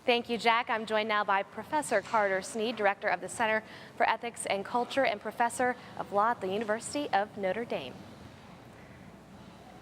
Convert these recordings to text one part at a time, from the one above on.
Thank you, Jack. I'm joined now by Professor Carter Snead, Director of the Center for Ethics and Culture and Professor of Law at the University of Notre Dame.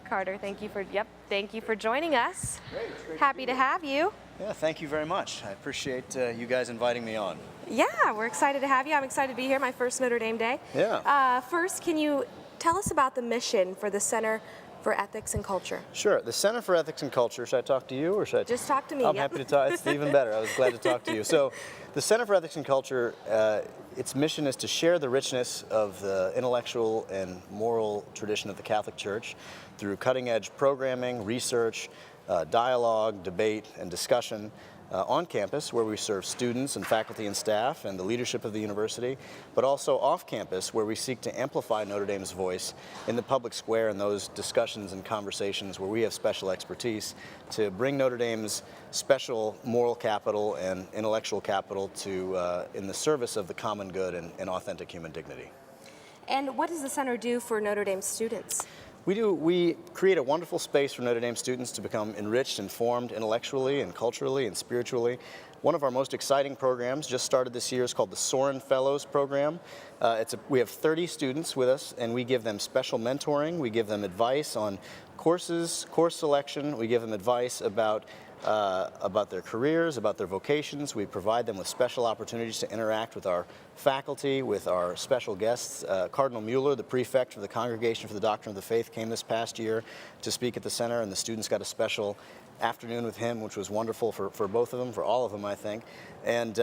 Carter, thank you for joining us. Great. Happy to have you. Yeah, thank you very much. I appreciate you guys inviting me on. Yeah, we're excited to have you. I'm excited to be here, my first Notre Dame day. Yeah. First, can you tell us about the mission for the Center for Ethics and Culture? Sure. The Center for Ethics and Culture, should I talk to you or should I? Just talk to me. I'm happy to talk. It's even better. I was glad to talk to you. So, the Center for Ethics and Culture, its mission is to share the richness of the intellectual and moral tradition of the Catholic Church through cutting-edge programming, research, dialogue, debate, and discussion on campus, where we serve students and faculty and staff and the leadership of the university, but also off campus, where we seek to amplify Notre Dame's voice in the public square in those discussions and conversations where we have special expertise to bring Notre Dame's special moral capital and intellectual capital to in the service of the common good and authentic human dignity. And what does the center do for Notre Dame students? We create a wonderful space for Notre Dame students to become enriched and formed intellectually and culturally and spiritually. One of our most exciting programs just started this year is called the Soren Fellows Program. We have 30 students with us, and we give them special mentoring. We give them advice on courses, course selection. We give them advice about their careers, about their vocations. We provide them with special opportunities to interact with our faculty, with our special guests. Cardinal Mueller, the prefect for the Congregation for the Doctrine of the Faith, came this past year to speak at the center, and the students got a special afternoon with him, which was wonderful for both of them, for all of them, I think. And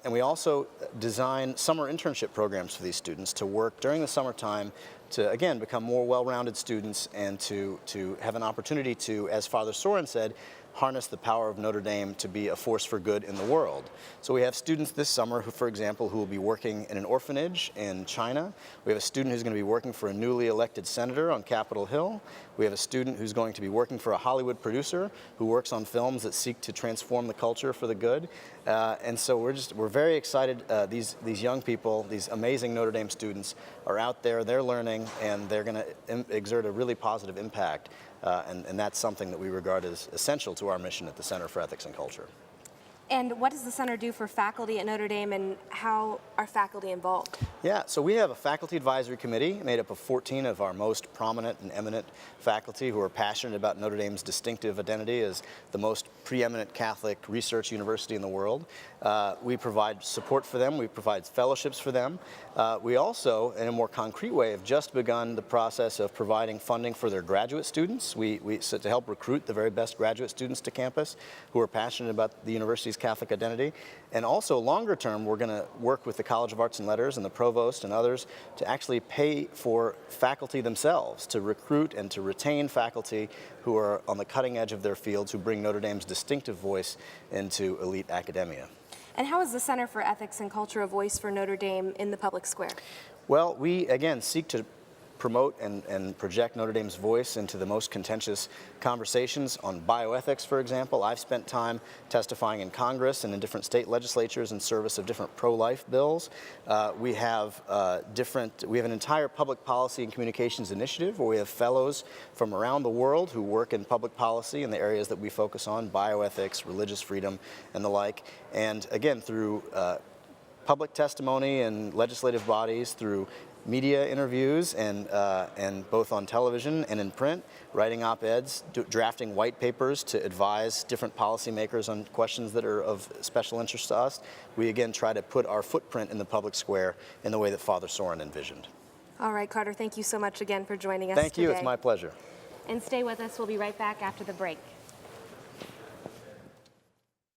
we also design summer internship programs for these students to work during the summertime to, again, become more well-rounded students and to have an opportunity to, as Father Soren said, harness the power of Notre Dame to be a force for good in the world. So we have students this summer who, for example, who will be working in an orphanage in China. We have a student who's going to be working for a newly elected senator on Capitol Hill. We have a student who's going to be working for a Hollywood producer who works on films that seek to transform the culture for the good. And so we're very excited. These young people, these amazing Notre Dame students, are out there, they're learning, and they're going to exert a really positive impact. And that's something that we regard as essential to our mission at the Center for Ethics and Culture. And what does the center do for faculty at Notre Dame, and how are faculty involved? Yeah, so we have a faculty advisory committee made up of 14 of our most prominent and eminent faculty who are passionate about Notre Dame's distinctive identity as the most preeminent Catholic research university in the world. We provide support for them. We provide fellowships for them. We also, in a more concrete way, have just begun the process of providing funding for their graduate students. So to help recruit the very best graduate students to campus who are passionate about the university's Catholic identity. And also, longer term, we're going to work with the College of Arts and Letters and the Provost and others to actually pay for faculty themselves, to recruit and to retain faculty who are on the cutting edge of their fields, who bring Notre Dame's distinctive voice into elite academia. And how is the Center for Ethics and Culture a voice for Notre Dame in the public square? Well, we, again, seek to promote and project Notre Dame's voice into the most contentious conversations on bioethics, for example. I've spent time testifying in Congress and in different state legislatures in service of different pro-life bills. We have an entire public policy and communications initiative where we have fellows from around the world who work in public policy in the areas that we focus on, bioethics, religious freedom, and the like. And again, through public testimony and legislative bodies, through media interviews and both on television and in print, writing op-eds, drafting white papers to advise different policymakers on questions that are of special interest to us. We again try to put our footprint in the public square in the way that Father Soren envisioned. All right, Carter, thank you so much again for joining us today. Thank you, it's my pleasure. And stay with us, we'll be right back after the break.